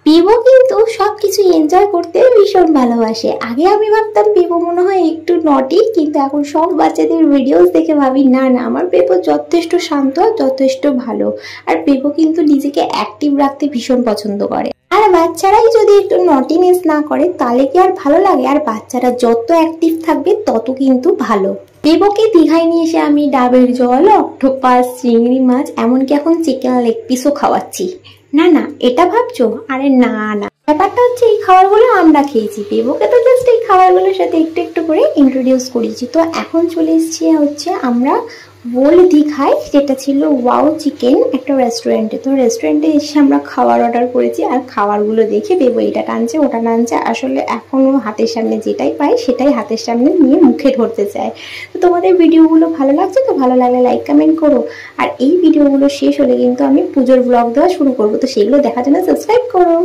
পিবো কিন্তু সবকিছু এনজয় করতে ভীষণ ভালোবাসে। আগে আমি ভাবতাম পিবো মনে হয় একটু নটি, কিন্তু এখন সব বাচ্চাদের ভিডিওস দেখে ভাবি না না, আমার পেপো যথেষ্ট শান্ত, যথেষ্ট ভালো। আর পেপো কিন্তু নিজেকে অ্যাক্টিভ রাখতে ভীষণ পছন্দ করে। আর বাচ্চারাই যদি একটু নটিনেস না করে তাহলে কি আর ভালো লাগে? আর বাচ্চারা যত অ্যাক্টিভ থাকবে তত কিন্তু ভালো। পেপোকে দীঘায় নিয়ে এসে আমি ডাবের জল, অক্টোপাস, চিংড়ি মাছ, এমনকি এখন চিকেন লেগ পিসও খাওয়াচ্ছি। না না, এটা ভাবছো? আরে না না, ব্যাপারটা হচ্ছে এই খাবারগুলো আমরা খেয়েছি, পেপোকে তো জাস্ট এই খাবারগুলোর সাথে একটু একটু করে ইন্ট্রোডিউস করেছি। তো এখন চলে এসেছি হচ্ছে আমরা ওল্ড দীঘায়, যেটা ছিল ওয়াও চিকেন একটা রেস্টুরেন্টে। তো রেস্টুরেন্টে এসে আমরা খাবার অর্ডার করেছি, আর খাবারগুলো দেখে পেপো এটা টানছে ওটা টানছে। আসলে এখনো হাতের সামনে যেটাই পাই সেটাই হাতের সামনে নিয়ে মুখে ধরতে চায়। তো তোমাদের ভিডিওগুলো ভালো লাগছে তো? ভালো লাগলে লাইক কমেন্ট করো। আর এই ভিডিওগুলো শেষ হলে কিন্তু আমি পুজোর ব্লগ দেওয়া শুরু করবো, তো সেগুলো দেখার জন্য সাবস্ক্রাইব করো।